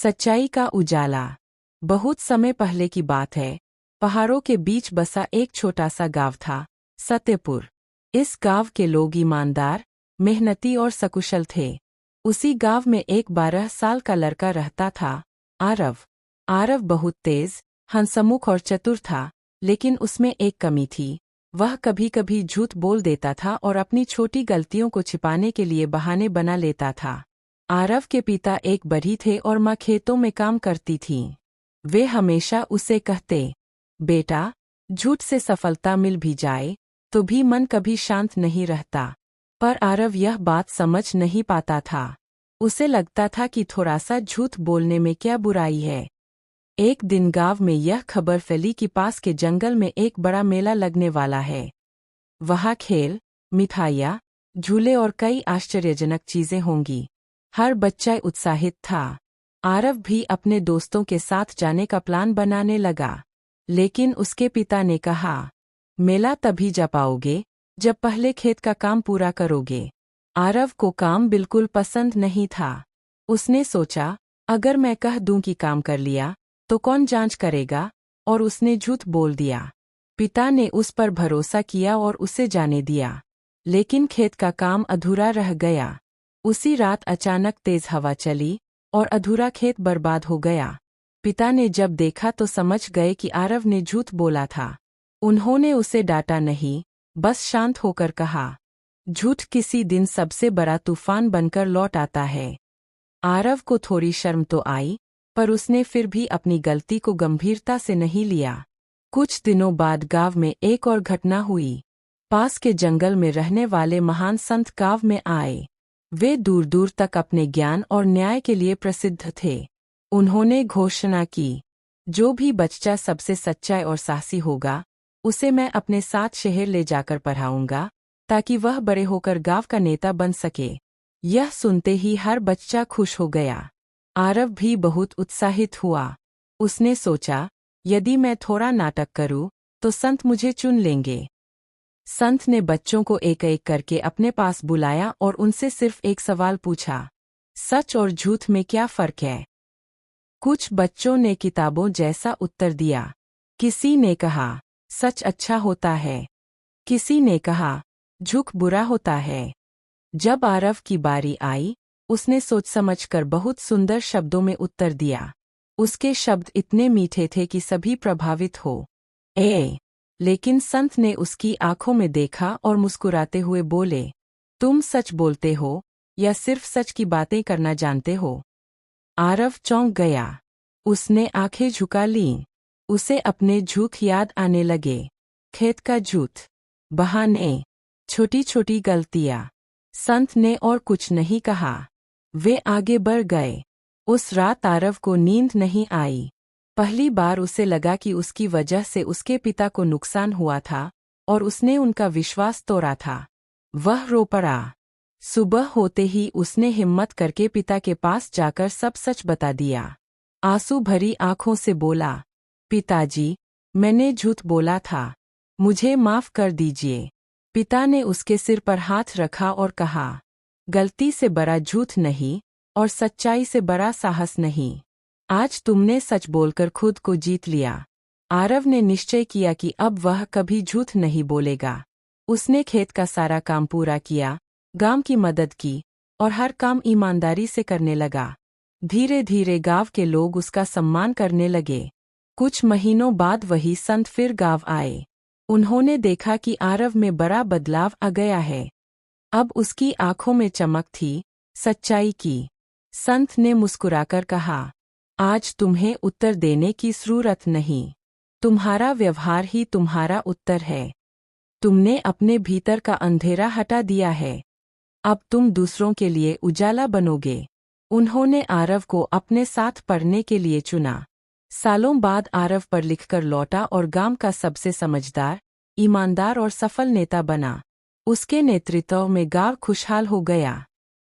सच्चाई का उजाला। बहुत समय पहले की बात है। पहाड़ों के बीच बसा एक छोटा सा गांव था, सत्यपुर। इस गांव के लोग ईमानदार, मेहनती और सकुशल थे। उसी गांव में एक 12 साल का लड़का रहता था, आरव। आरव बहुत तेज, हंसमुख और चतुर था, लेकिन उसमें एक कमी थी। वह कभी कभी झूठ बोल देता था और अपनी छोटी गलतियों को छिपाने के लिए बहाने बना लेता था। आरव के पिता एक बढ़ई थे और माँ खेतों में काम करती थीं। वे हमेशा उसे कहते, बेटा, झूठ से सफलता मिल भी जाए तो भी मन कभी शांत नहीं रहता। पर आरव यह बात समझ नहीं पाता था। उसे लगता था कि थोड़ा सा झूठ बोलने में क्या बुराई है। एक दिन गांव में यह खबर फैली कि पास के जंगल में एक बड़ा मेला लगने वाला है। वहाँ खेल, मिठाइयाँ, झूले और कई आश्चर्यजनक चीजें होंगी। हर बच्चा उत्साहित था। आरव भी अपने दोस्तों के साथ जाने का प्लान बनाने लगा। लेकिन उसके पिता ने कहा, मेला तभी जा पाओगे जब पहले खेत का काम पूरा करोगे। आरव को काम बिल्कुल पसंद नहीं था। उसने सोचा, अगर मैं कह दूं कि काम कर लिया तो कौन जांच करेगा, और उसने झूठ बोल दिया। पिता ने उस पर भरोसा किया और उसे जाने दिया। लेकिन खेत का काम अधूरा रह गया। उसी रात अचानक तेज हवा चली और अधूरा खेत बर्बाद हो गया। पिता ने जब देखा तो समझ गए कि आरव ने झूठ बोला था। उन्होंने उसे डांटा नहीं, बस शांत होकर कहा, झूठ किसी दिन सबसे बड़ा तूफान बनकर लौट आता है। आरव को थोड़ी शर्म तो आई, पर उसने फिर भी अपनी गलती को गंभीरता से नहीं लिया। कुछ दिनों बाद गांव में एक और घटना हुई। पास के जंगल में रहने वाले महान संत गांव में आए। वे दूर दूर तक अपने ज्ञान और न्याय के लिए प्रसिद्ध थे। उन्होंने घोषणा की, जो भी बच्चा सबसे सच्चा और साहसी होगा, उसे मैं अपने साथ शहर ले जाकर पढ़ाऊंगा, ताकि वह बड़े होकर गांव का नेता बन सके। यह सुनते ही हर बच्चा खुश हो गया। आरव भी बहुत उत्साहित हुआ। उसने सोचा, यदि मैं थोड़ा नाटक करूं, तो संत मुझे चुन लेंगे। संत ने बच्चों को एक एक करके अपने पास बुलाया और उनसे सिर्फ एक सवाल पूछा, सच और झूठ में क्या फर्क है? कुछ बच्चों ने किताबों जैसा उत्तर दिया। किसी ने कहा, सच अच्छा होता है। किसी ने कहा, झूठ बुरा होता है। जब आरव की बारी आई, उसने सोच समझकर बहुत सुंदर शब्दों में उत्तर दिया। उसके शब्द इतने मीठे थे कि सभी प्रभावित हो लेकिन संत ने उसकी आंखों में देखा और मुस्कुराते हुए बोले, तुम सच बोलते हो या सिर्फ सच की बातें करना जानते हो? आरव चौंक गया। उसने आंखें झुका लीं। उसे अपने झूठ याद आने लगे। खेत का झूठ, बहाने, छोटी छोटी गलतियां। संत ने और कुछ नहीं कहा। वे आगे बढ़ गए। उस रात आरव को नींद नहीं आई। पहली बार उसे लगा कि उसकी वजह से उसके पिता को नुकसान हुआ था और उसने उनका विश्वास तोड़ा था। वह रो पड़ा। सुबह होते ही उसने हिम्मत करके पिता के पास जाकर सब सच बता दिया। आंसू भरी आंखों से बोला, पिताजी, मैंने झूठ बोला था, मुझे माफ कर दीजिए। पिता ने उसके सिर पर हाथ रखा और कहा, गलती से बड़ा झूठ नहीं और सच्चाई से बड़ा साहस नहीं। आज तुमने सच बोलकर खुद को जीत लिया। आरव ने निश्चय किया कि अब वह कभी झूठ नहीं बोलेगा। उसने खेत का सारा काम पूरा किया, गांव की मदद की और हर काम ईमानदारी से करने लगा। धीरे धीरे गांव के लोग उसका सम्मान करने लगे। कुछ महीनों बाद वही संत फिर गांव आए। उन्होंने देखा कि आरव में बड़ा बदलाव आ गया है। अब उसकी आंखों में चमक थी, सच्चाई की। संत ने मुस्कुराकर कहा, आज तुम्हें उत्तर देने की जरूरत नहीं। तुम्हारा व्यवहार ही तुम्हारा उत्तर है। तुमने अपने भीतर का अंधेरा हटा दिया है। अब तुम दूसरों के लिए उजाला बनोगे। उन्होंने आरव को अपने साथ पढ़ने के लिए चुना। सालों बाद आरव पर लिखकर लौटा और गांव का सबसे समझदार, ईमानदार और सफल नेता बना। उसके नेतृत्व में गांव खुशहाल हो गया।